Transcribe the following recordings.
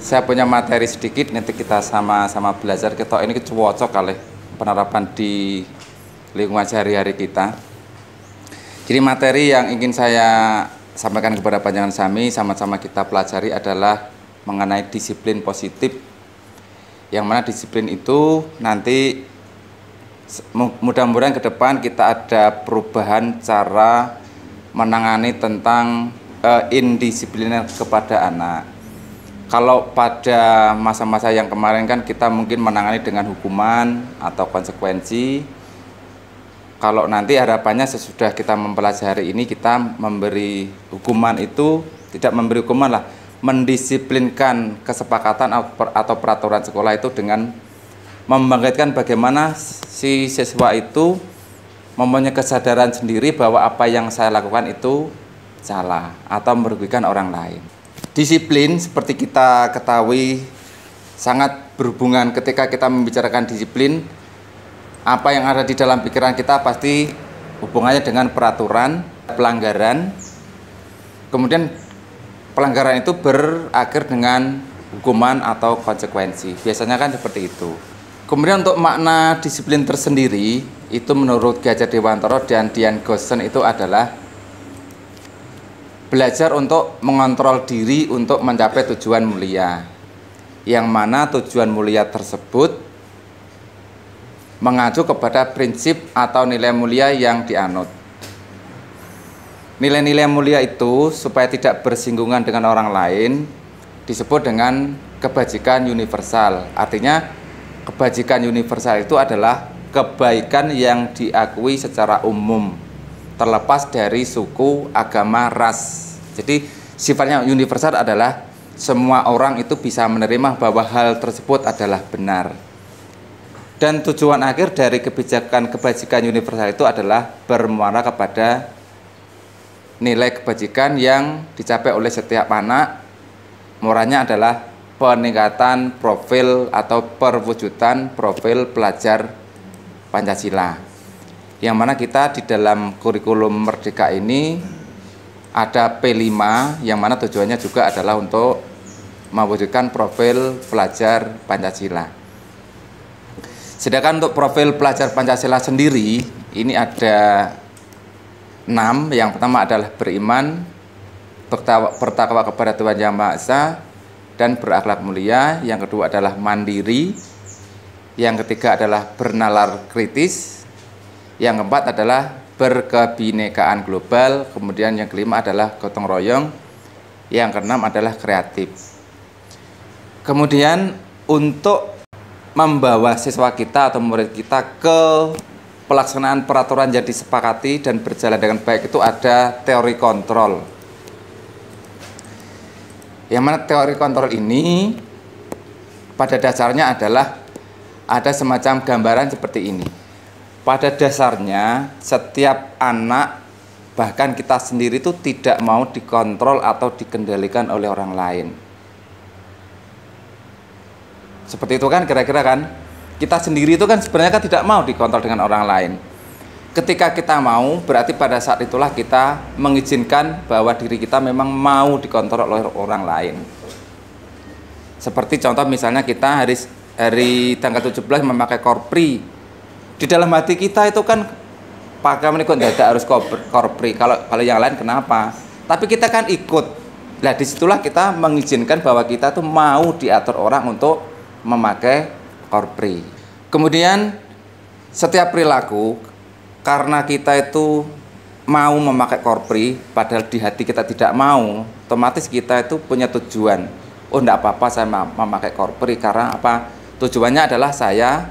saya punya materi sedikit, nanti kita sama-sama belajar. Kita ini cocok kali penerapan di lingkungan sehari-hari kita. Jadi materi yang ingin saya sampaikan kepada panjangan Sami, sama-sama kita pelajari adalah mengenai disiplin positif. Yang mana disiplin itu nanti mudah-mudahan ke depan kita ada perubahan cara menangani tentang indisipliner kepada anak. Kalau pada masa-masa yang kemarin kan kita mungkin menangani dengan hukuman atau konsekuensi. Kalau nanti harapannya sesudah kita mempelajari ini kita memberi hukuman itu, tidak memberi hukuman lah, mendisiplinkan kesepakatan atau peraturan sekolah itu dengan membangkitkan bagaimana si siswa itu mempunyai kesadaran sendiri bahwa apa yang saya lakukan itu salah atau merugikan orang lain. Disiplin seperti kita ketahui sangat berhubungan ketika kita membicarakan disiplin. Apa yang ada di dalam pikiran kita pasti hubungannya dengan peraturan, pelanggaran. Kemudian pelanggaran itu berakhir dengan hukuman atau konsekuensi. Biasanya kan seperti itu. Kemudian untuk makna disiplin tersendiri itu menurut Ki Hajar Dewantara dan Dian Goosen itu adalah belajar untuk mengontrol diri untuk mencapai tujuan mulia, yang mana tujuan mulia tersebut mengacu kepada prinsip atau nilai mulia yang dianut. Nilai-nilai mulia itu supaya tidak bersinggungan dengan orang lain disebut dengan kebajikan universal. Artinya kebajikan universal itu adalah kebaikan yang diakui secara umum, terlepas dari suku, agama, ras. Jadi sifatnya universal adalah semua orang itu bisa menerima bahwa hal tersebut adalah benar. Dan tujuan akhir dari kebajikan universal itu adalah bermuara kepada nilai kebajikan yang dicapai oleh setiap anak. Muaranya adalah peningkatan profil atau perwujudan profil pelajar Pancasila. Yang mana kita di dalam kurikulum Merdeka ini ada P5 yang mana tujuannya juga adalah untuk mewujudkan profil pelajar Pancasila. Sedangkan untuk profil pelajar Pancasila sendiri ini ada 6. Yang pertama adalah beriman, bertakwa kepada Tuhan Yang Maha Esa, dan berakhlak mulia. Yang kedua adalah mandiri. Yang ketiga adalah bernalar kritis. Yang keempat adalah berkebinekaan global. Kemudian yang kelima adalah gotong royong. Yang keenam adalah kreatif. Kemudian untuk membawa siswa kita atau murid kita ke pelaksanaan peraturan yang disepakati dan berjalan dengan baik itu ada teori kontrol. Yang mana teori kontrol ini pada dasarnya adalah ada semacam gambaran seperti ini. Pada dasarnya setiap anak, bahkan kita sendiri itu tidak mau dikontrol atau dikendalikan oleh orang lain. Seperti itu kan kira-kira kan. Kita sendiri itu kan sebenarnya kan tidak mau dikontrol dengan orang lain. Ketika kita mau, berarti pada saat itulah kita mengizinkan bahwa diri kita memang mau dikontrol oleh orang lain. Seperti contoh misalnya kita hari tanggal 17 memakai korpri. Di dalam hati kita itu kan pakai menikut tidak harus korpri. Kalau yang lain kenapa? Tapi kita kan ikut. Nah disitulah kita mengizinkan bahwa kita tuh mau diatur orang untuk memakai korpri. Kemudian setiap perilaku karena kita itu mau memakai korpri padahal di hati kita tidak mau, otomatis kita itu punya tujuan. Oh enggak apa-apa saya memakai korpri karena apa? Tujuannya adalah saya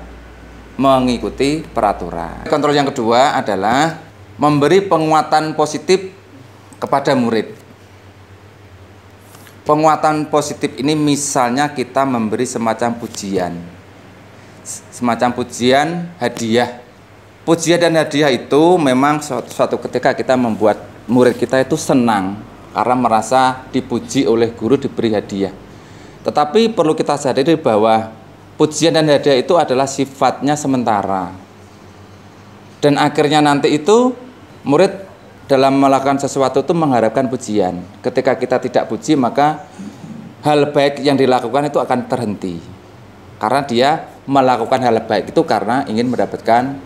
mengikuti peraturan. Kontrol yang kedua adalah memberi penguatan positif kepada murid. Penguatan positif ini misalnya kita memberi semacam pujian, hadiah. Pujian dan hadiah itu memang suatu ketika kita membuat murid kita itu senang karena merasa dipuji oleh guru, diberi hadiah. Tetapi perlu kita sadari bahwa pujian dan hadiah itu adalah sifatnya sementara. Dan akhirnya nanti itu murid dalam melakukan sesuatu itu mengharapkan pujian. Ketika kita tidak puji, maka hal baik yang dilakukan itu akan terhenti. Karena dia melakukan hal baik itu karena ingin mendapatkan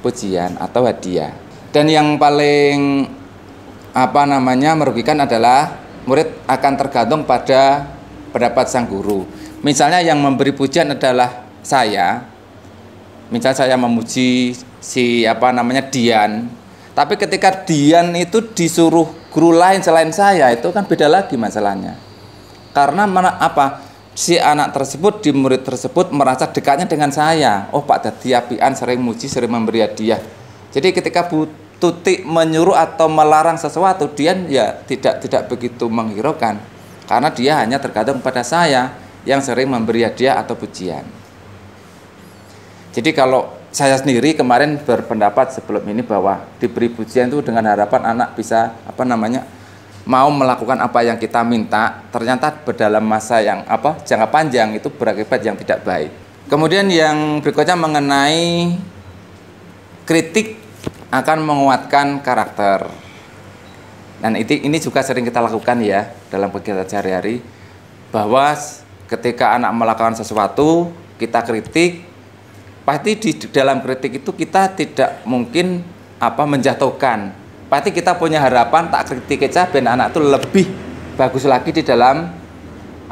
pujian atau hadiah. Dan yang paling merugikan adalah murid akan tergantung pada pendapat sang guru. Misalnya yang memberi pujian adalah saya. Misalnya saya memuji si Dian. Tapi ketika Dian itu disuruh guru lain selain saya, itu kan beda lagi masalahnya. Karena si anak tersebut, di murid tersebut merasa dekatnya dengan saya. Oh, Pak Dadi apian, sering muji, sering memberi hadiah. Jadi ketika Bu Tuti menyuruh atau melarang sesuatu, Dian ya tidak begitu menghiraukan. Karena dia hanya tergantung pada saya yang sering memberi hadiah atau pujian. Jadi kalau saya sendiri kemarin berpendapat sebelum ini bahwa diberi pujian itu dengan harapan anak bisa mau melakukan apa yang kita minta, ternyata dalam masa yang jangka panjang itu berakibat yang tidak baik. Kemudian yang berikutnya mengenai kritik akan menguatkan karakter. Dan ini juga sering kita lakukan ya dalam kegiatan sehari-hari, bahwa ketika anak melakukan sesuatu kita kritik, pasti di dalam kritik itu kita tidak mungkin menjatuhkan. Pasti kita punya harapan tak kritik aja ben anak itu lebih bagus lagi di dalam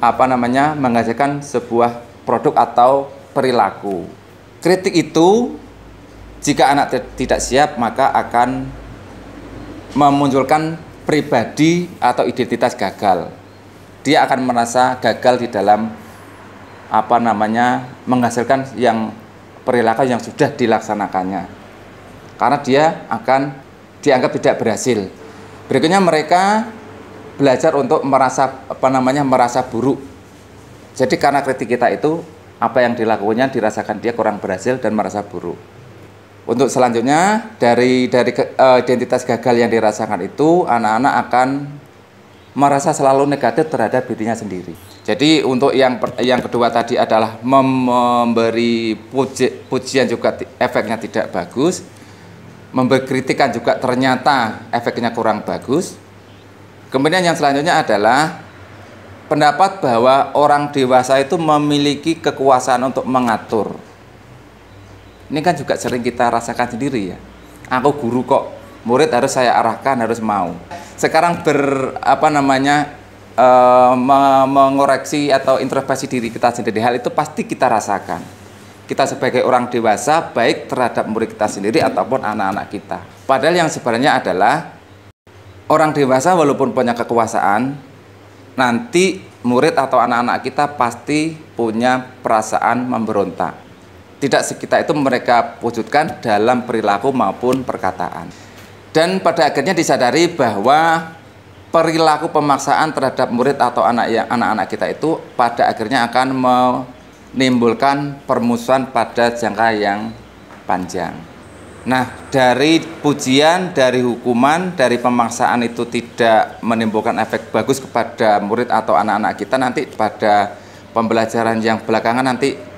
menghasilkan sebuah produk atau perilaku. Kritik itu jika anak tidak siap maka akan memunculkan pribadi atau identitas gagal. Dia akan merasa gagal di dalam menghasilkan yang perilaku yang sudah dilaksanakannya, karena dia akan dianggap tidak berhasil. Berikutnya mereka belajar untuk merasa buruk. Jadi karena kritik kita itu, apa yang dilakukannya dirasakan dia kurang berhasil dan merasa buruk. Untuk selanjutnya dari identitas gagal yang dirasakan itu, anak-anak akan merasa selalu negatif terhadap dirinya sendiri. Jadi untuk yang kedua tadi adalah memberi pujian juga efeknya tidak bagus, memberi kritikan juga ternyata efeknya kurang bagus. Kemudian yang selanjutnya adalah pendapat bahwa orang dewasa itu memiliki kekuasaan untuk mengatur. Ini kan juga sering kita rasakan sendiri ya. Aku guru kok, murid harus saya arahkan, harus mau. Sekarang mengoreksi atau introspeksi diri kita sendiri, hal itu pasti kita rasakan. Kita sebagai orang dewasa baik terhadap murid kita sendiri ataupun anak-anak kita. Padahal yang sebenarnya adalah orang dewasa walaupun punya kekuasaan, nanti murid atau anak-anak kita pasti punya perasaan memberontak. Tidak sekitar itu mereka wujudkan dalam perilaku maupun perkataan. Dan pada akhirnya disadari bahwa perilaku pemaksaan terhadap murid atau anak-anak kita itu pada akhirnya akan menimbulkan permusuhan pada jangka yang panjang. Nah, dari pujian, dari hukuman, dari pemaksaan itu tidak menimbulkan efek bagus kepada murid atau anak-anak kita, nanti pada pembelajaran yang belakangan nanti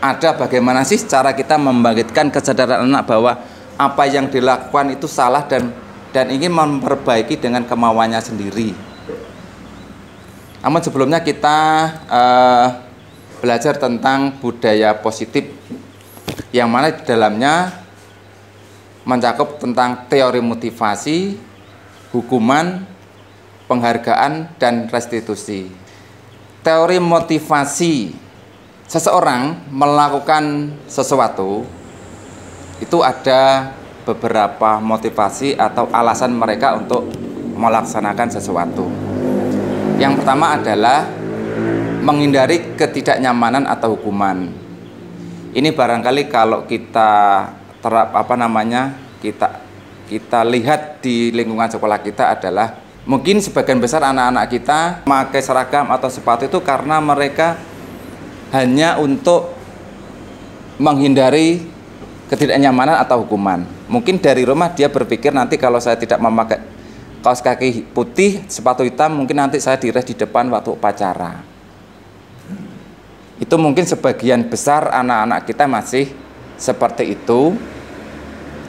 ada bagaimana sih cara kita membangkitkan kesadaran anak bahwa apa yang dilakukan itu salah dan ingin memperbaiki dengan kemauannya sendiri. Namun sebelumnya kita belajar tentang budaya positif, yang mana di dalamnya mencakup tentang teori motivasi, hukuman, penghargaan, dan restitusi. Teori motivasi, seseorang melakukan sesuatu itu ada beberapa motivasi atau alasan mereka untuk melaksanakan sesuatu. Yang pertama adalah menghindari ketidaknyamanan atau hukuman. Ini barangkali kalau kita kita lihat di lingkungan sekolah kita adalah mungkin sebagian besar anak-anak kita memakai seragam atau sepatu itu karena mereka hanya untuk menghindari ketidaknyamanan atau hukuman. Mungkin dari rumah dia berpikir nanti kalau saya tidak memakai kaos kaki putih, sepatu hitam, mungkin nanti saya dires di depan waktu upacara. Itu mungkin sebagian besar anak-anak kita masih seperti itu.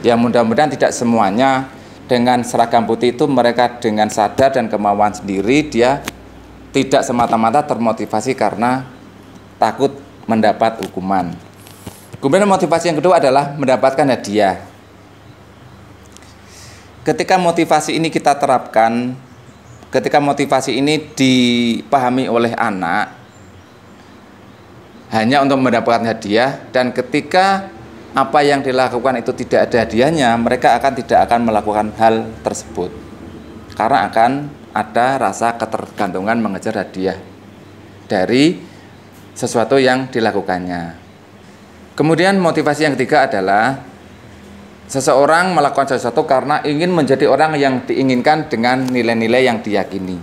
Ya mudah-mudahan tidak semuanya dengan seragam putih itu mereka dengan sadar dan kemauan sendiri dia tidak semata-mata termotivasi karena takut mendapat hukuman. Kemudian motivasi yang kedua adalah mendapatkan hadiah. Ketika motivasi ini kita terapkan, ketika motivasi ini dipahami oleh anak hanya untuk mendapatkan hadiah, dan ketika apa yang dilakukan itu tidak ada hadiahnya, mereka tidak akan melakukan hal tersebut karena akan ada rasa ketergantungan mengejar hadiah dari sesuatu yang dilakukannya. Kemudian motivasi yang ketiga adalah seseorang melakukan sesuatu karena ingin menjadi orang yang diinginkan dengan nilai-nilai yang diyakini.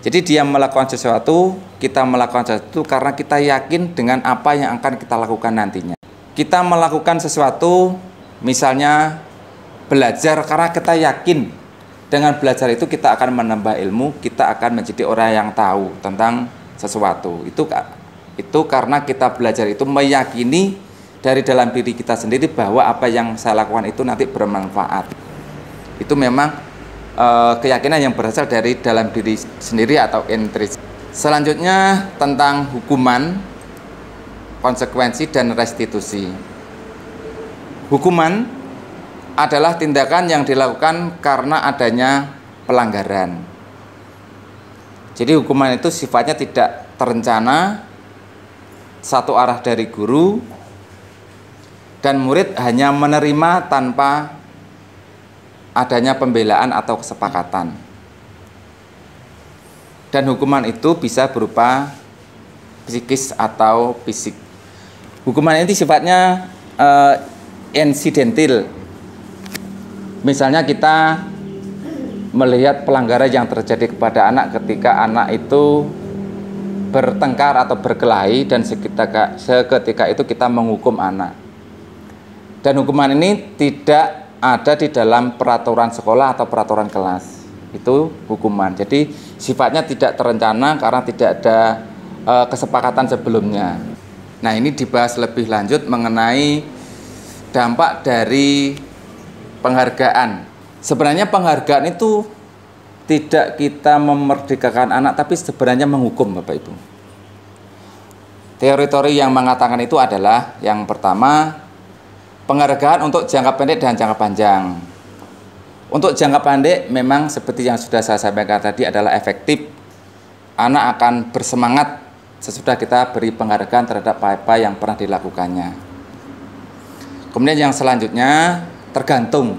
Jadi dia melakukan sesuatu, kita melakukan sesuatu karena kita yakin dengan apa yang akan kita lakukan nantinya. Kita melakukan sesuatu, misalnya belajar karena kita yakin dengan belajar itu kita akan menambah ilmu, kita akan menjadi orang yang tahu tentang sesuatu. Itu karena kita belajar itu meyakini dari dalam diri kita sendiri bahwa apa yang saya lakukan itu nanti bermanfaat. Itu memang keyakinan yang berasal dari dalam diri sendiri atau intrinsi. Selanjutnya tentang hukuman, konsekuensi, dan restitusi. Hukuman adalah tindakan yang dilakukan karena adanya pelanggaran. Jadi hukuman itu sifatnya tidak terencana, satu arah dari guru, dan murid hanya menerima tanpa adanya pembelaan atau kesepakatan. Dan hukuman itu bisa berupa psikis atau fisik. Hukuman ini sifatnya insidentil. Misalnya kita melihat pelanggaran yang terjadi kepada anak ketika anak itu bertengkar atau berkelahi, dan seketika itu kita menghukum anak. Dan hukuman ini tidak ada di dalam peraturan sekolah atau peraturan kelas. Itu hukuman. Jadi sifatnya tidak terencana karena tidak ada kesepakatan sebelumnya. Nah, ini dibahas lebih lanjut mengenai dampak dari penghargaan. Sebenarnya penghargaan itu tidak kita memerdekakan anak, tapi sebenarnya menghukum, Bapak Ibu. Teori-teori yang mengatakan itu adalah yang pertama, penghargaan untuk jangka pendek dan jangka panjang. Untuk jangka pendek memang seperti yang sudah saya sampaikan tadi adalah efektif. Anak akan bersemangat sesudah kita beri penghargaan terhadap apa yang pernah dilakukannya. Kemudian yang selanjutnya tergantung.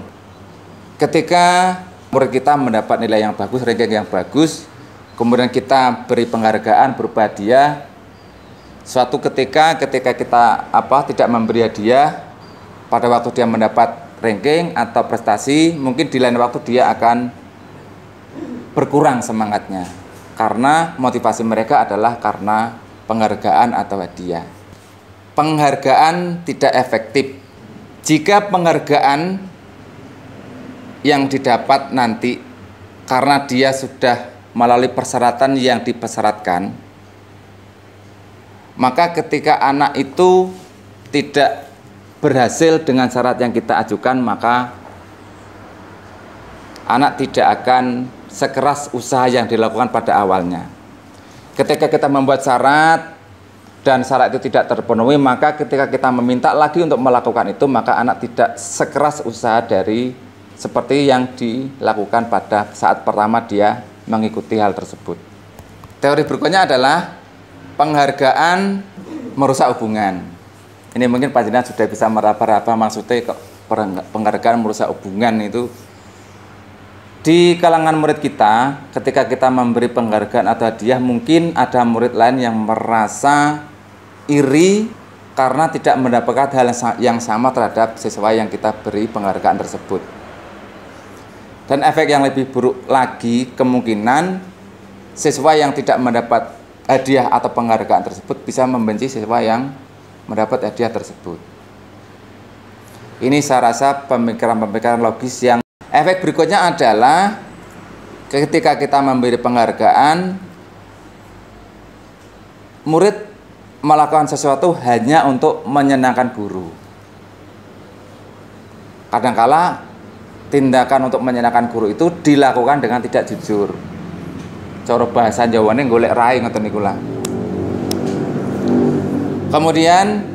Ketika murid kita mendapat nilai yang bagus, ranking yang bagus, kemudian kita beri penghargaan berupa hadiah. Suatu ketika kita tidak memberi hadiah pada waktu dia mendapat ranking atau prestasi, mungkin di lain waktu dia akan berkurang semangatnya karena motivasi mereka adalah karena penghargaan atau hadiah. Penghargaan tidak efektif jika penghargaan yang didapat nanti karena dia sudah melalui persyaratan yang dipersyaratkan, maka ketika anak itu tidak berhasil dengan syarat yang kita ajukan, maka anak tidak akan sekeras usaha yang dilakukan pada awalnya. Ketika kita membuat syarat dan syarat itu tidak terpenuhi, maka ketika kita meminta lagi untuk melakukan itu, maka anak tidak sekeras usaha dari seperti yang dilakukan pada saat pertama dia mengikuti hal tersebut. Teori berikutnya adalah penghargaan merusak hubungan. Ini mungkin Pak Jenderal sudah bisa meraba-raba maksudnya penghargaan merusak hubungan itu. Di kalangan murid kita, ketika kita memberi penghargaan atau hadiah, mungkin ada murid lain yang merasa iri karena tidak mendapatkan hal yang sama terhadap siswa yang kita beri penghargaan tersebut. Dan efek yang lebih buruk lagi, kemungkinan siswa yang tidak mendapat hadiah atau penghargaan tersebut bisa membenci siswa yang mendapat hadiah tersebut. Ini saya rasa pemikiran-pemikiran logis yang efek berikutnya adalah ketika kita memberi penghargaan, murid melakukan sesuatu hanya untuk menyenangkan guru. Kadangkala tindakan untuk menyenangkan guru itu dilakukan dengan tidak jujur. cara bahasa Jawane golek rai ngoten niku lah. Kemudian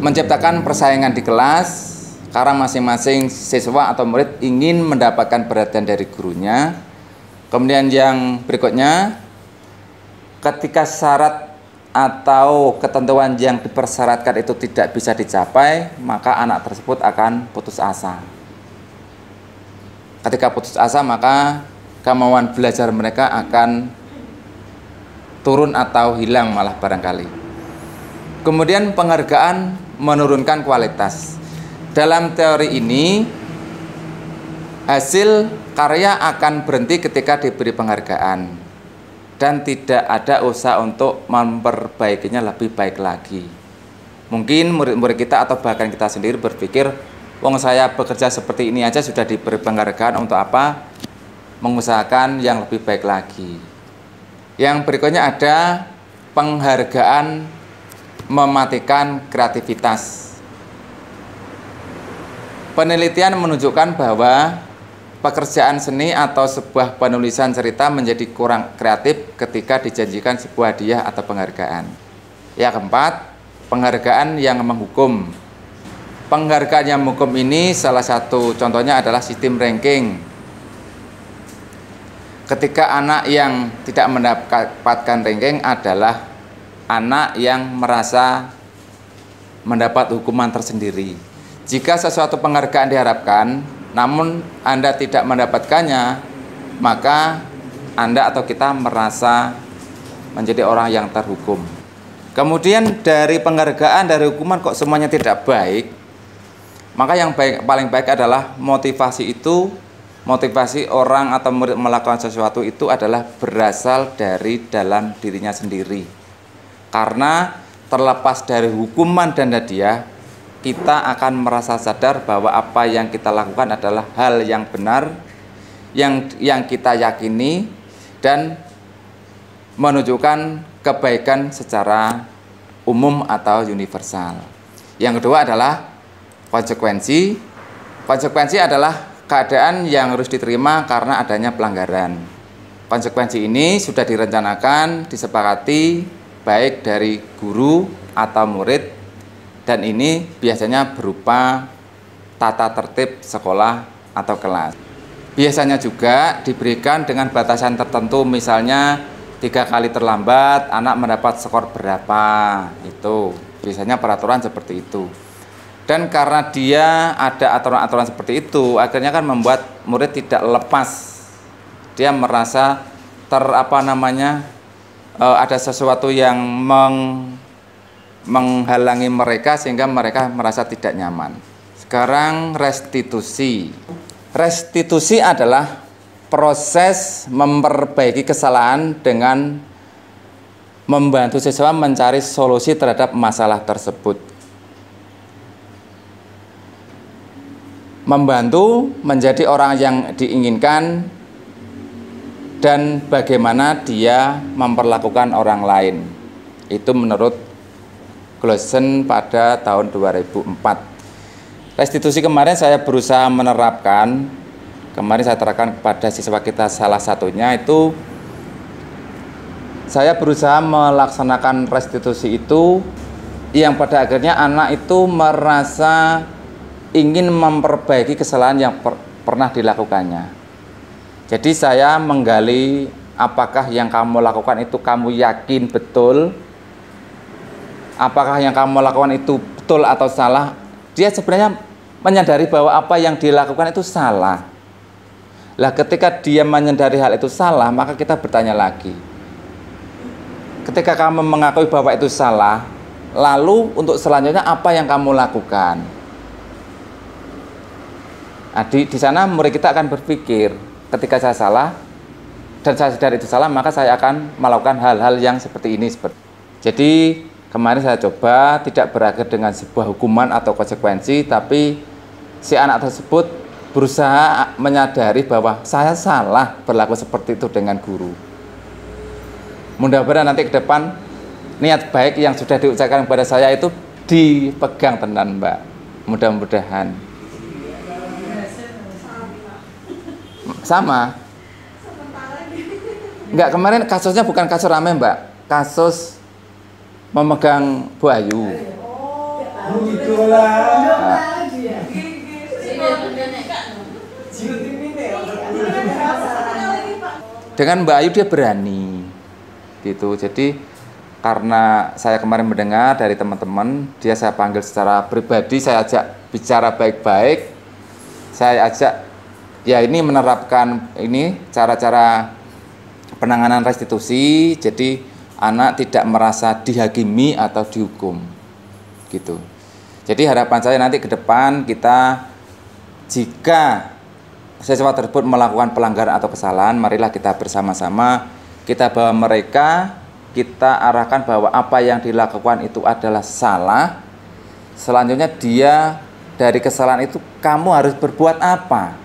menciptakan persaingan di kelas karena masing-masing siswa atau murid ingin mendapatkan perhatian dari gurunya. Kemudian yang berikutnya, ketika syarat atau ketentuan yang dipersyaratkan itu tidak bisa dicapai, maka anak tersebut akan putus asa. Ketika putus asa, maka kemauan belajar mereka akan turun atau hilang malah barangkali. Kemudian penghargaan menurunkan kualitas. Dalam teori ini, hasil karya akan berhenti ketika diberi penghargaan dan tidak ada usaha untuk memperbaikinya lebih baik lagi. Mungkin murid-murid kita atau bahkan kita sendiri berpikir, wong saya bekerja seperti ini aja sudah diberi penghargaan, untuk apa mengusahakan yang lebih baik lagi. Yang berikutnya ada penghargaan mematikan kreativitas. Penelitian menunjukkan bahwa pekerjaan seni atau sebuah penulisan cerita menjadi kurang kreatif ketika dijanjikan sebuah hadiah atau penghargaan. Yang keempat, penghargaan yang menghukum. Penghargaan yang menghukum ini salah satu contohnya adalah sistem ranking. Ketika anak yang tidak mendapatkan ranking adalah anak yang merasa mendapat hukuman tersendiri. Jika sesuatu penghargaan diharapkan, namun Anda tidak mendapatkannya, maka Anda atau kita merasa menjadi orang yang terhukum. Kemudian dari penghargaan, dari hukuman kok semuanya tidak baik, maka yang paling baik adalah motivasi itu, motivasi orang atau murid melakukan sesuatu itu adalah berasal dari dalam dirinya sendiri. Karena terlepas dari hukuman dan hadiah, kita akan merasa sadar bahwa apa yang kita lakukan adalah hal yang benar, yang kita yakini, dan menunjukkan kebaikan secara umum atau universal. Yang kedua adalah konsekuensi. Konsekuensi adalah keadaan yang harus diterima karena adanya pelanggaran. Konsekuensi ini sudah direncanakan, disepakati baik dari guru atau murid, dan ini biasanya berupa tata tertib sekolah atau kelas. Biasanya juga diberikan dengan batasan tertentu, misalnya 3 kali terlambat anak mendapat skor berapa, itu biasanya peraturan seperti itu. Dan karena dia ada aturan-aturan seperti itu, akhirnya kan membuat murid tidak lepas. Dia merasa ada sesuatu yang menghalangi mereka sehingga mereka merasa tidak nyaman. Sekarang restitusi. Restitusi adalah proses memperbaiki kesalahan dengan membantu siswa mencari solusi terhadap masalah tersebut. Membantu menjadi orang yang diinginkan dan bagaimana dia memperlakukan orang lain. Itu menurut Clausen pada tahun 2004. Restitusi kemarin saya berusaha menerapkan. Kemarin saya terapkan kepada siswa kita, salah satunya itu saya berusaha melaksanakan restitusi itu yang pada akhirnya anak itu merasa ingin memperbaiki kesalahan yang pernah dilakukannya. Jadi saya menggali apakah yang kamu lakukan itu kamu yakin betul, apakah yang kamu lakukan itu betul atau salah. Dia sebenarnya menyadari bahwa apa yang dilakukan itu salah. Lah ketika dia menyadari hal itu salah, maka kita bertanya lagi. Ketika kamu mengakui bahwa itu salah, lalu untuk selanjutnya apa yang kamu lakukan? Nah, di sana murid kita akan berpikir, ketika saya salah dan saya sadar itu salah, maka saya akan melakukan hal-hal yang seperti ini. Jadi kemarin saya coba tidak berakhir dengan sebuah hukuman atau konsekuensi, tapi si anak tersebut berusaha menyadari bahwa saya salah berlaku seperti itu dengan guru. Mudah-mudahan nanti ke depan niat baik yang sudah diucapkan kepada saya itu dipegang tenan, Mbak. Mudah-mudahan. Sama. Enggak, kemarin kasusnya bukan kasus rame Mbak, kasus memegang Bu Ayu. Dengan Mbak Ayu dia berani gitu. Jadi karena saya kemarin mendengar dari teman-teman, dia saya panggil secara pribadi, saya ajak bicara baik-baik, saya ajak ya ini menerapkan ini cara-cara penanganan restitusi, jadi anak tidak merasa dihakimi atau dihukum gitu. Jadi harapan saya nanti ke depan kita, jika siswa tersebut melakukan pelanggaran atau kesalahan, marilah kita bersama-sama kita bawa mereka, kita arahkan bahwa apa yang dilakukan itu adalah salah. Selanjutnya dia dari kesalahan itu kamu harus berbuat apa.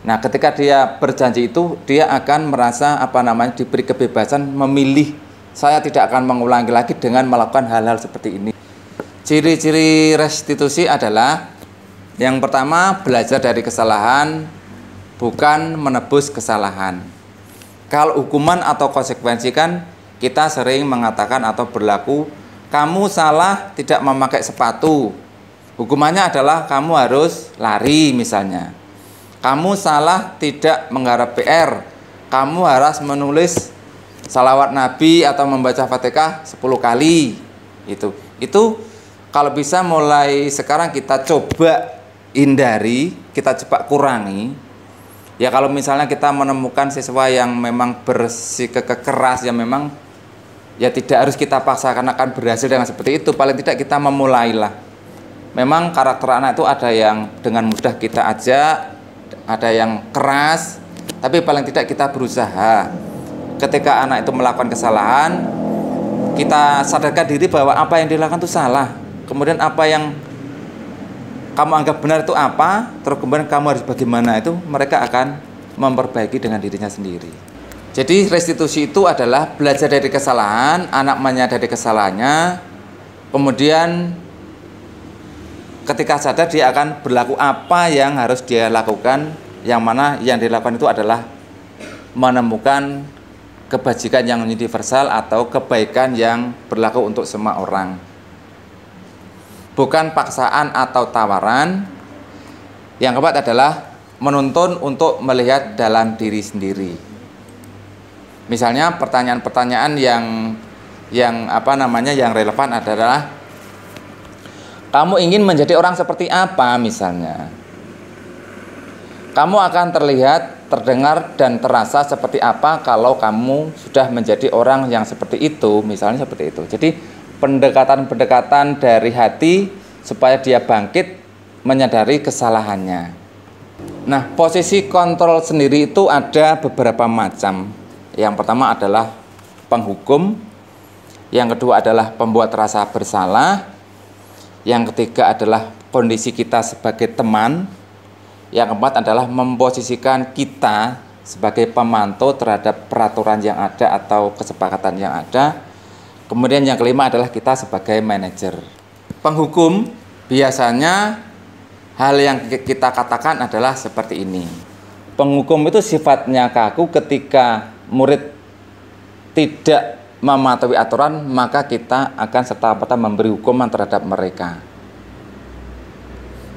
Nah, ketika dia berjanji itu, dia akan merasa diberi kebebasan memilih. Saya tidak akan mengulangi lagi dengan melakukan hal-hal seperti ini. Ciri-ciri restitusi adalah yang pertama, belajar dari kesalahan, bukan menebus kesalahan. Kalau hukuman atau konsekuensi kan kita sering mengatakan atau berlaku, kamu salah tidak memakai sepatu. Hukumannya adalah kamu harus lari misalnya. Kamu salah tidak menggarap PR, kamu harus menulis salawat Nabi atau membaca Fatihah 10 kali. Itu kalau bisa mulai sekarang kita coba hindari, kita coba kurangi. Ya kalau misalnya kita menemukan siswa yang memang bersikap keras, yang memang ya tidak harus kita paksa karena akan berhasil dengan seperti itu. Paling tidak kita memulailah. Memang karakter anak itu ada yang dengan mudah kita ajak, ada yang keras, tapi paling tidak kita berusaha. Ketika anak itu melakukan kesalahan, kita sadarkan diri bahwa apa yang dilakukan itu salah. Kemudian apa yang kamu anggap benar itu apa, terus kemudian kamu harus bagaimana, itu mereka akan memperbaiki dengan dirinya sendiri. Jadi restitusi itu adalah belajar dari kesalahan, anak menyadari kesalahannya, kemudian ketika sadar dia akan berlaku apa yang harus dia lakukan, yang mana yang dilakukan itu adalah menemukan kebajikan yang universal atau kebaikan yang berlaku untuk semua orang. Bukan paksaan atau tawaran. Yang keempat adalah menuntun untuk melihat dalam diri sendiri. Misalnya pertanyaan-pertanyaan yang relevan adalah, kamu ingin menjadi orang seperti apa misalnya? Kamu akan terlihat, terdengar, dan terasa seperti apa kalau kamu sudah menjadi orang yang seperti itu, misalnya seperti itu. Jadi pendekatan-pendekatan dari hati supaya dia bangkit menyadari kesalahannya. Nah, posisi kontrol sendiri itu ada beberapa macam. Yang pertama adalah penghukum, yang kedua adalah pembuat rasa bersalah, yang ketiga adalah kondisi kita sebagai teman, yang keempat adalah memposisikan kita sebagai pemantau terhadap peraturan yang ada atau kesepakatan yang ada. Kemudian yang kelima adalah kita sebagai manajer. Penghukum biasanya hal yang kita katakan adalah seperti ini. Penghukum itu sifatnya kaku. Ketika murid tidak mematuhi aturan, maka kita akan serta-merta memberi hukuman terhadap mereka.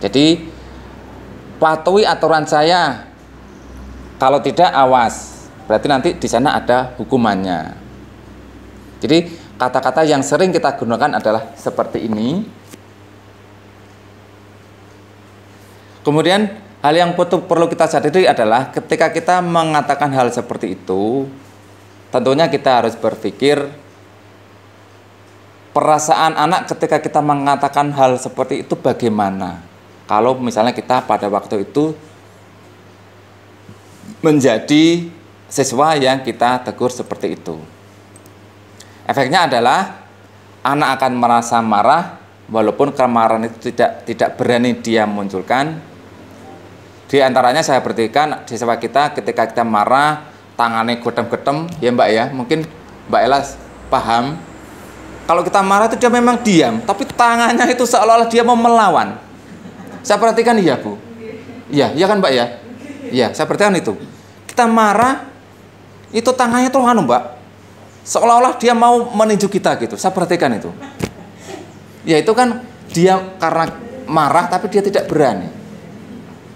Jadi patuhi aturan saya, kalau tidak awas, berarti nanti di sana ada hukumannya. Jadi kata-kata yang sering kita gunakan adalah seperti ini. Kemudian hal yang perlu kita sadari adalah ketika kita mengatakan hal seperti itu, tentunya kita harus berpikir perasaan anak ketika kita mengatakan hal seperti itu bagaimana. Kalau misalnya kita pada waktu itu menjadi siswa yang kita tegur seperti itu. Efeknya adalah anak akan merasa marah, walaupun kemarahan itu tidak berani dia munculkan. Di antaranya saya perhatikan siswa kita ketika kita marah, tangannya gedem-gedem, ya Mbak ya, mungkin Mbak Ella paham. Kalau kita marah itu dia memang diam, tapi tangannya itu seolah-olah dia mau melawan. Saya perhatikan, iya Bu. Iya kan Mbak ya? Iya, saya perhatikan itu. kita marah, itu tangannya tuh anu Mbak, seolah-olah dia mau meninju kita gitu. Saya perhatikan itu. Ya itu kan dia karena marah tapi dia tidak berani.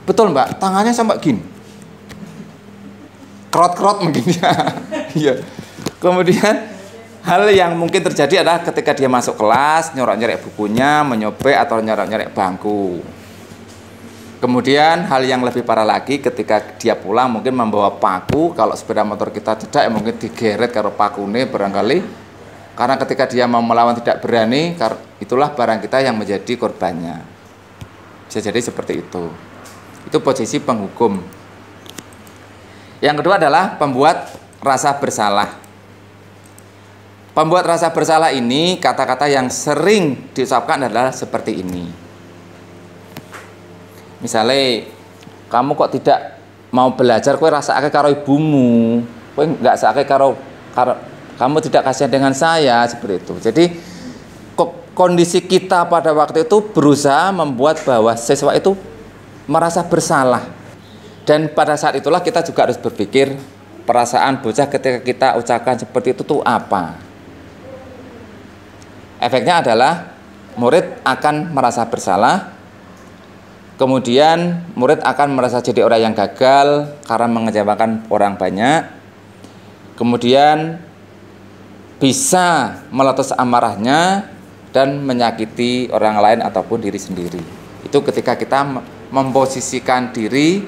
Betul Mbak, tangannya sampai gini. Kerot-kerot mungkin ya. Iya. Kemudian hal yang mungkin terjadi adalah ketika dia masuk kelas, nyorok-nyorek bukunya, menyobek atau nyorok-nyorek bangku. Kemudian hal yang lebih parah lagi ketika dia pulang mungkin membawa paku. Kalau sepeda motor kita tidak, ya mungkin digeret karo pakune barangkali. Karena ketika dia mau melawan tidak berani, itulah barang kita yang menjadi korbannya. Bisa jadi seperti itu. Itu posisi penghukum. Yang kedua adalah pembuat rasa bersalah. Pembuat rasa bersalah ini, kata-kata yang sering diucapkan adalah seperti ini. Misalnya, kamu kok tidak mau belajar, kowe rasake karo ibumu, kowe nggak rasake karo kamu tidak kasihan dengan saya, seperti itu. Jadi kondisi kita pada waktu itu berusaha membuat bahwa siswa itu merasa bersalah. Dan pada saat itulah kita juga harus berpikir perasaan bocah ketika kita ucapkan seperti itu tuh apa. Efeknya adalah murid akan merasa bersalah. Kemudian murid akan merasa jadi orang yang gagal karena mengecewakan orang banyak. Kemudian bisa meletus amarahnya dan menyakiti orang lain ataupun diri sendiri. Itu ketika kita memposisikan diri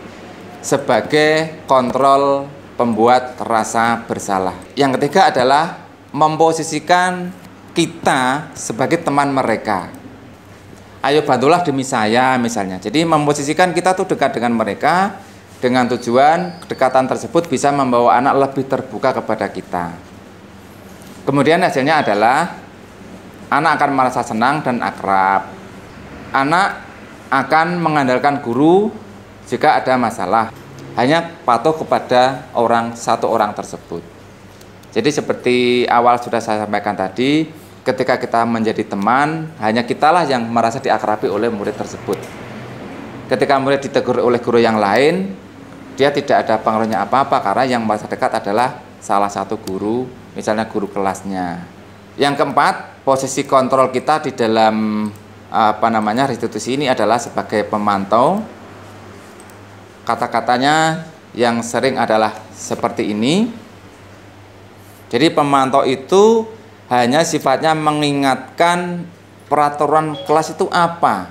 sebagai kontrol pembuat rasa bersalah. Yang ketiga adalah memposisikan kita sebagai teman mereka. Ayo bantulah demi saya misalnya. Jadi memposisikan kita tuh dekat dengan mereka dengan tujuan kedekatan tersebut bisa membawa anak lebih terbuka kepada kita. Kemudian hasilnya adalah anak akan merasa senang dan akrab. Anak akan mengandalkan guru jika ada masalah. Hanya patuh kepada satu orang tersebut. Jadi seperti awal sudah saya sampaikan tadi, ketika kita menjadi teman, hanya kitalah yang merasa diakrabi oleh murid tersebut. Ketika murid ditegur oleh guru yang lain, dia tidak ada pengaruhnya apa-apa karena yang merasa dekat adalah salah satu guru, misalnya guru kelasnya. Yang keempat, posisi kontrol kita di dalam restitusi ini adalah sebagai pemantau. Kata-katanya yang sering adalah seperti ini. Jadi pemantau itu hanya sifatnya mengingatkan peraturan kelas itu apa,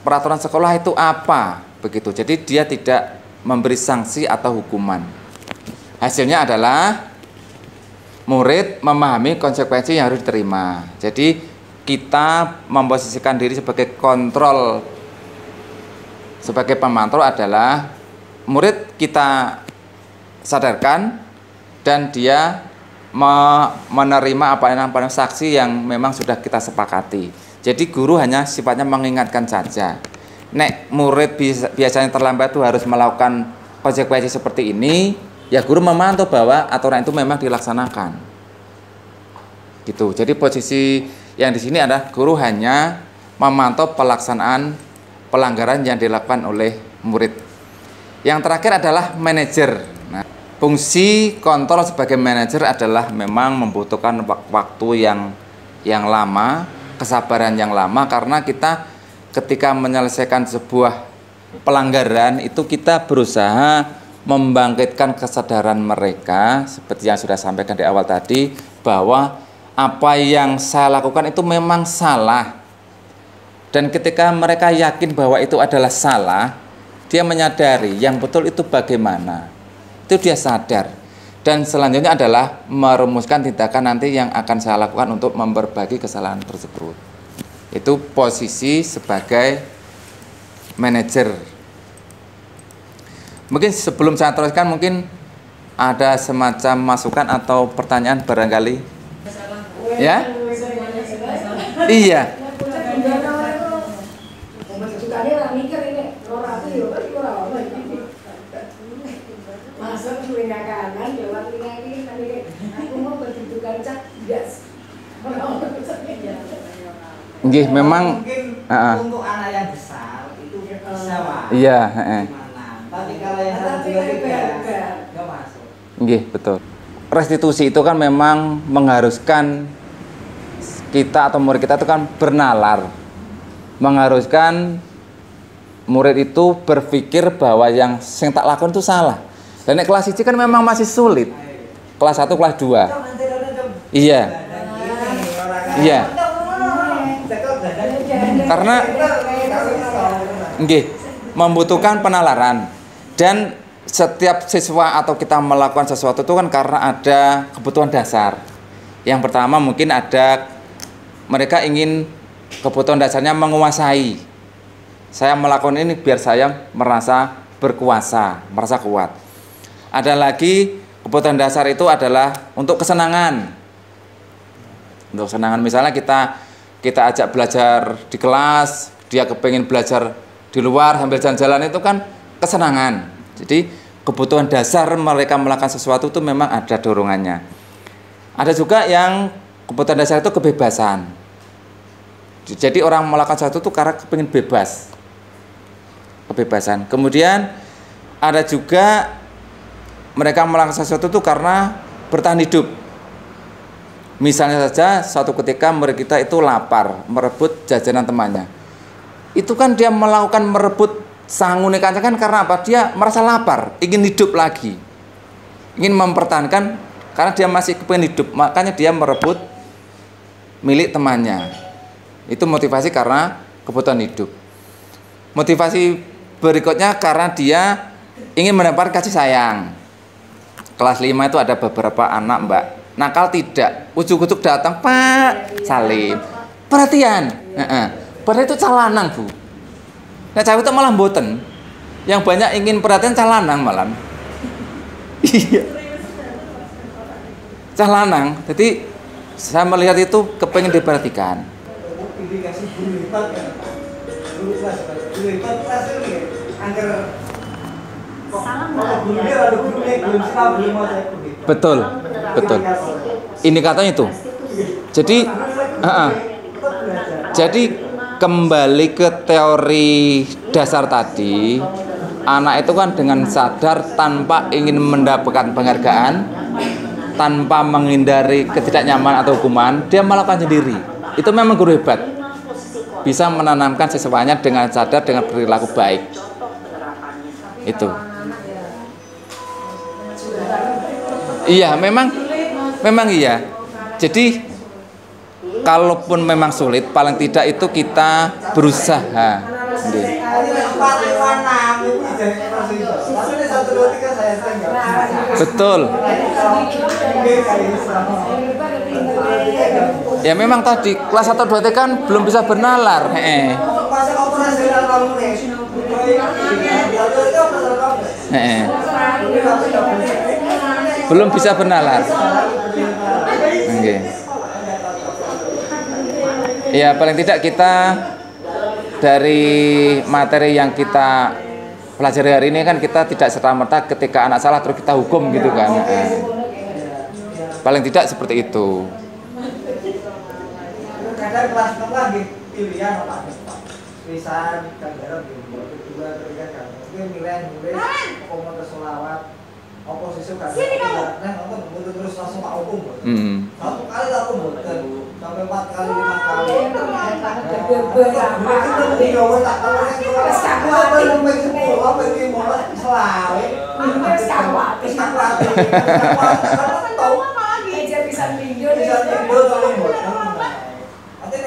peraturan sekolah itu apa, begitu. Jadi dia tidak memberi sanksi atau hukuman. Hasilnya adalah murid memahami konsekuensi yang harus diterima. Jadi kita memposisikan diri sebagai kontrol, sebagai pemantau adalah murid kita sadarkan dan dia menerima apa yang saksi yang memang sudah kita sepakati. Jadi guru hanya sifatnya mengingatkan saja. Nek murid biasanya terlambat itu harus melakukan konsekuensi seperti ini, ya guru memantau bahwa aturan itu memang dilaksanakan. Gitu. Jadi posisi yang di sini adalah guru hanya memantau pelaksanaan pelanggaran yang dilakukan oleh murid. Yang terakhir adalah manajer. Fungsi kontrol sebagai manajer adalah memang membutuhkan waktu yang lama, kesabaran yang lama, karena kita ketika menyelesaikan sebuah pelanggaran itu kita berusaha membangkitkan kesadaran mereka seperti yang sudah sampaikan di awal tadi, bahwa apa yang saya lakukan itu memang salah. Dan ketika mereka yakin bahwa itu adalah salah, dia menyadari yang betul itu bagaimana. Itu dia sadar. Dan selanjutnya adalah merumuskan tindakan nanti yang akan saya lakukan untuk memperbaiki kesalahan tersebut. Itu posisi sebagai manajer. Mungkin sebelum saya teruskan, mungkin ada semacam masukan atau pertanyaan barangkali. Ya? Iya. Nggih, memang mungkin untuk anak yang besar itu bisa Pak. Iya, Gimana? Tapi Nggih, betul. Restitusi itu kan memang mengharuskan kita atau murid kita itu kan bernalar. Mengharuskan murid itu berpikir bahwa yang tak lakukan itu salah. Dan kelas 1 kan memang masih sulit. Kelas 1, kelas 2. Iya. Iya. Karena nggih, membutuhkan penalaran. Dan setiap siswa atau kita melakukan sesuatu itu kan karena ada kebutuhan dasar. Yang pertama mungkin ada mereka ingin kebutuhan dasarnya menguasai. Saya melakukan ini biar saya merasa berkuasa, merasa kuat. Ada lagi kebutuhan dasar itu adalah untuk kesenangan. Untuk kesenangan, misalnya kita ajak belajar di kelas, dia kepengen belajar di luar sambil jalan-jalan, itu kan kesenangan. Jadi kebutuhan dasar mereka melakukan sesuatu itu memang ada dorongannya. Ada juga yang kebutuhan dasar itu kebebasan. Jadi orang melakukan sesuatu itu karena kepengen bebas, kebebasan. Kemudian ada juga mereka melakukan sesuatu itu karena bertahan hidup. Misalnya saja suatu ketika murid kita itu lapar, merebut jajanan temannya. Itu kan dia melakukan merebut sangune kanca kan karena apa? Dia merasa lapar, ingin hidup lagi, ingin mempertahankan karena dia masih kepengen hidup, makanya dia merebut milik temannya. Itu motivasi karena kebutuhan hidup. Motivasi berikutnya karena dia ingin mendapat kasih sayang. Kelas 5 itu ada beberapa anak, Mbak, nakal tidak, ujuk-ujuk datang, Pak Salim, perhatian. Padahal itu calanang, Bu. Nah, cewek itu malah mboten. Yang banyak ingin perhatian calanang malam. Iya. Calanang. Jadi saya melihat itu kepengen diperhatikan. Betul, betul. Indikatornya itu. Jadi kembali ke teori dasar tadi, anak itu kan dengan sadar tanpa ingin mendapatkan penghargaan, tanpa menghindari ketidaknyamanan atau hukuman, dia melakukan sendiri. Itu memang guru hebat, bisa menanamkan siswanya dengan sadar, dengan perilaku baik. Itu. Iya, memang iya. Jadi kalaupun memang sulit, paling tidak itu kita berusaha. Betul. Ya memang tadi kelas 1 2 kan belum bisa bernalar. Belum bisa bernalar. Okay. Ya paling tidak kita dari materi yang kita pelajari hari ini kan kita tidak serta-merta ketika anak salah terus kita hukum gitu kan. Paling tidak seperti itu. Kadang kelas tengah pilihan apa? Tulisan gambaran kedua ketiga kan. Mungkin pilihan nulis komentar selawat. Oposisi kan. Nah, nonton terus langsung tak hukum. Satu kali tak hukum sampai 4 kali 5 kali.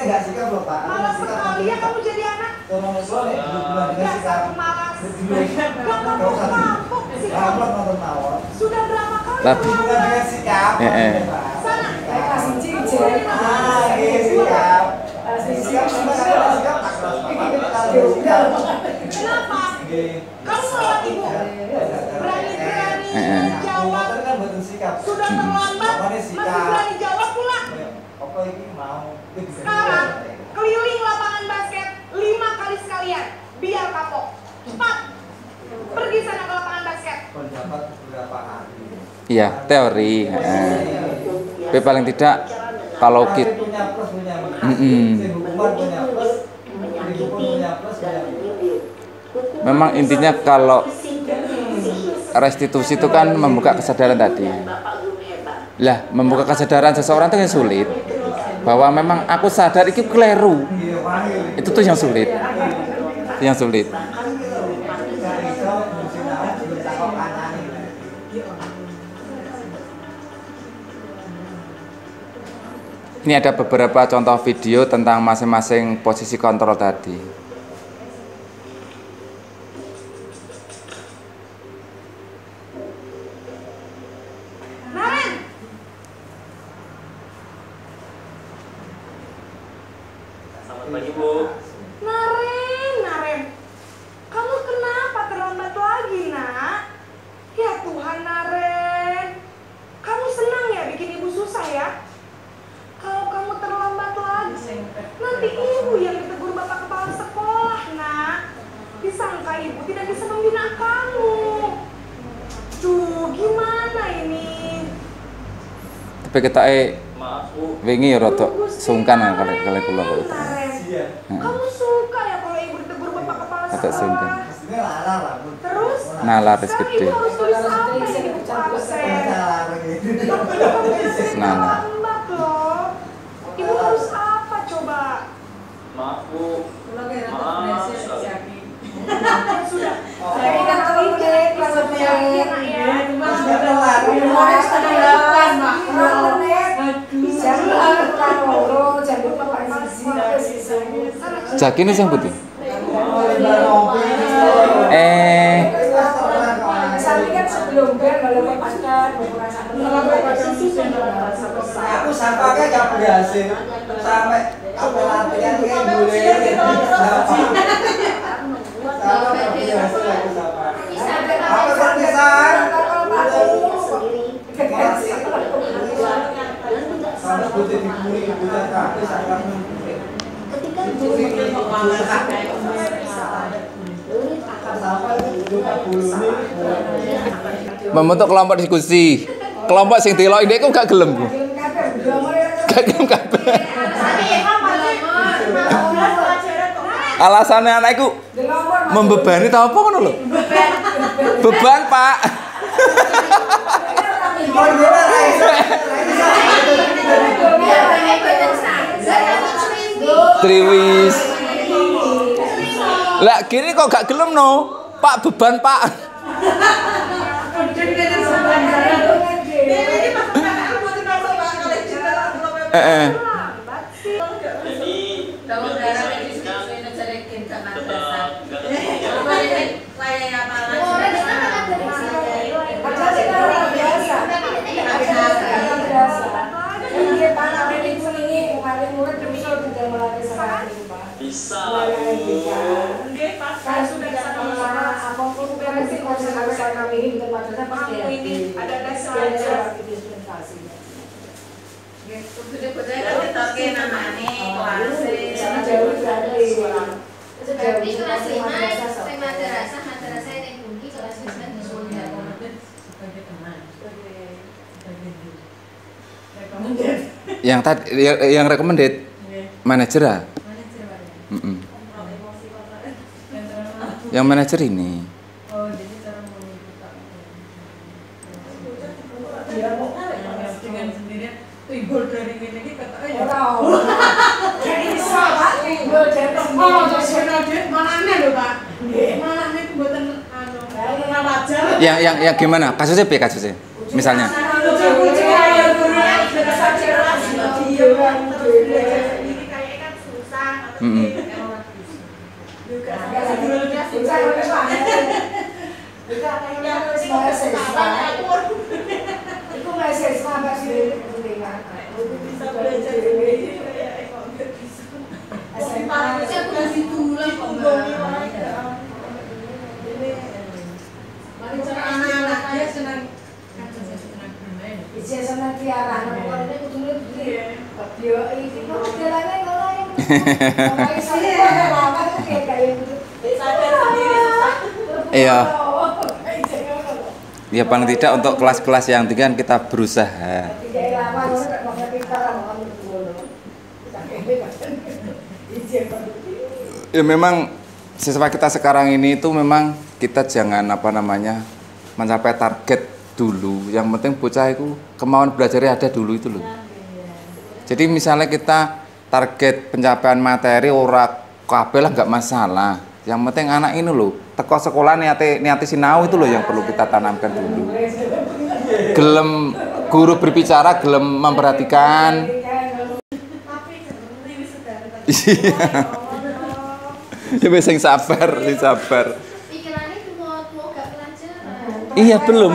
Enggak sikap loh Pak. Malah sekali ya kamu jadi anak. Tolong suami dengan sikap. Kamu nonton mawon. Sudah berapa kali? Hubungan dengan sikap. Sana. Kasih cincin. Sikap. Sikap sikap tak Kenapa? Kamu salah ibu. Berani jawab. Sudah terlambat. Masih berani jawab pula. Apa ini mau? Sekarang keliling lapangan basket 5 kali sekalian. Biar kapok. Cepat. Pergi sana ke lapangan basket. Pendapat beberapa hari. Iya, teori. Tapi paling tidak kalau kita punya plus punya minus. Hukuman punya plus, hukum punya plus punya minus. memang intinya kalau restitusi itu kan membuka kesadaran tadi. Lah, membuka kesadaran seseorang itu yang sulit. Bahwa memang aku sadar itu keliru. Itu tuh yang sulit. Yang sulit. Ini ada beberapa contoh video tentang masing-masing posisi kontrol tadi. Naren. Selamat pagi, Bu. Naren. Kamu kenapa terlambat lagi, Nak? Ya Tuhan, Naren. Kamu senang ya bikin ibu susah ya? Kalau kamu terlambat lagi, nanti ibu yang ditegur bapak kepala sekolah, Nak. Disangka ibu tidak bisa membina kamu. Duh, gimana ini? Tapi kita Maaf, Bu. wingi rada sungkan kali kula kok itu. Kamu suka ya kalau ibu ditegur bapak kepala Agak sungkan. sekolah? Ini lara lah, Bu. Terus? Nalar Sekarang gede. ibu harus tulis apa ini buku absen? Lara gitu. Nalar. Lambat loh. Ibu harus apa coba? Maaf, Bu. Maaf, sekali. Ya sudah. Saya kan kalau menit maksudnya ya. Jaki ini yang putih. Tapi kan sebelum kan kalau lepaskan Aku sampahnya gak berhasil sampai apa latihan kayak boleh sampai berhasil aku sampah. Apa perpisahan? Sampai putih diburi kebutuhan kaki sampai Membentuk kelompok diskusi. Kelompok sing delok ndek ku gak gelem. Bu. Gak gelem kabeh. Alasannya anakku membebani tau apa ngono lho. Beban, Pak. Triwis. Lah gini kok gak gelem no? Pak beban, Pak. Bisa lah, Bu. Oke, Pak. Saya sudah sama apapun beresin kami ini bukan maksudnya pasti ya. Ini ada dasar. Yang tadi yang recommended manajer ah. Yang manajer ini. Oh, jadi cara menentukan. Dengan sendirian, timbul dari ini kata ya. Jadi bisa Pak, timbul dari mana lho Pak? Malah niku mboten anu wajar. Yang gimana? Kasusnya piye kasusnya? Misalnya. Ini kayaknya kan susah. Itu masih sama sih bisa belajar ini anak-anak dia senang bermain. Bisa senang tiara, anak-anaknya kudu dia. Yo iki kok jalannya ngelain. Iya. Ya paling tidak untuk kelas-kelas yang tinggi kan kita berusaha. Ya memang siswa kita sekarang ini itu memang kita jangan apa namanya mencapai target dulu. Yang penting bocah itu kemauan belajarnya ada dulu itu loh. Jadi misalnya kita target pencapaian materi ora kabeh lah nggak masalah. Yang penting anak ini loh teko sekolah niati sinau itu loh yang perlu kita tanamkan dulu. Gelem guru berbicara, gelem memperhatikan. Iya. Ya wis sing sabar, sing sabar. Pikirannya cuma gak pelajaran. Iya belum.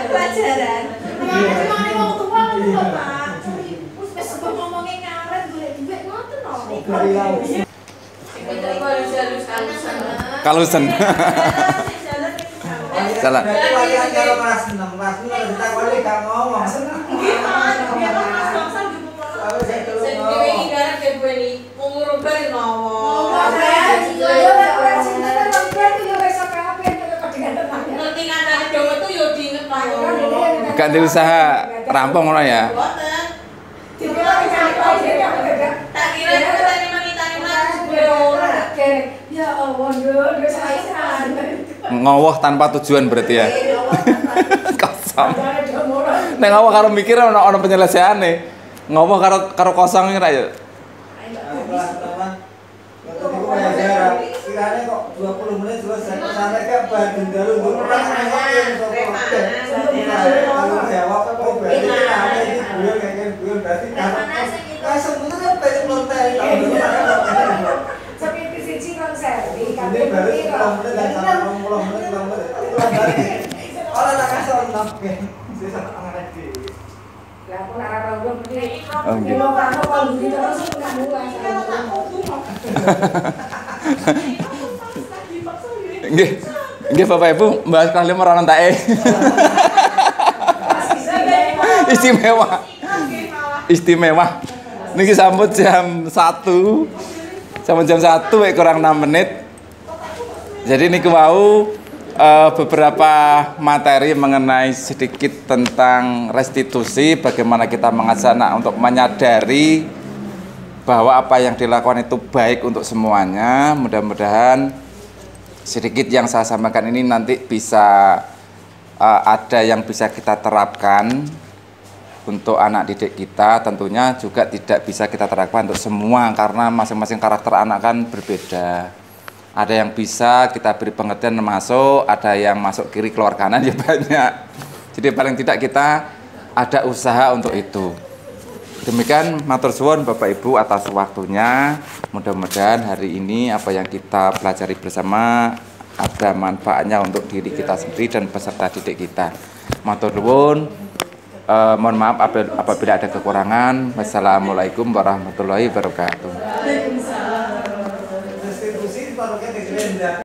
Pelajaran. Cuma nih mau tua ngono Pak. Wis sebab ngomongin ngaret golek duit ngoten lho. Kalusen. Salah. Latihan karo kelas 6, kelas 6 kita kali gak ngomong. Ganti usaha rampung ngono ya. Ngowoh tanpa tujuan berarti ya. Kosong. Nek ngowoh karo mikir ono penyelesaiane. Ngowoh karo kosong iki ra ya. Kiranya kok 20 menit selesai sampai ke bagian dulu untuk orang ngomongan kalau jawab oh berarti ada ini beliau kayak beliau berarti kan sebetulnya banyak lontai seperti siji konser di ini baru 10 menit dan sampai 20 menit orang tak kasih orang oke sisa tangan lagi lah aku arah belum begini Oh, gitu. kalau kamu kalau begitu terus enggak mulai Nggih. Nggih Bapak Ibu, bahas kelas 5 ora nontae. Istimewa. Istimewa. Niki sambut jam 1. Sampai jam 1 kurang 6 menit. Jadi niku mau beberapa materi mengenai sedikit tentang restitusi, bagaimana kita mengajak anak untuk menyadari bahwa apa yang dilakukan itu baik untuk semuanya. Mudah-mudahan sedikit yang saya sampaikan ini nanti bisa ada yang bisa kita terapkan untuk anak didik kita. Tentunya juga tidak bisa kita terapkan untuk semua karena masing-masing karakter anak kan berbeda. Ada yang bisa kita beri pengertian masuk, ada yang masuk kiri keluar kanan ya banyak. Jadi paling tidak kita ada usaha untuk itu. Demikian matur suwun Bapak Ibu atas waktunya. Mudah-mudahan hari ini apa yang kita pelajari bersama ada manfaatnya untuk diri kita sendiri dan peserta didik kita. Matur nuwun. Mohon maaf apabila ada kekurangan. Wassalamualaikum warahmatullahi wabarakatuh. restitusi baru kita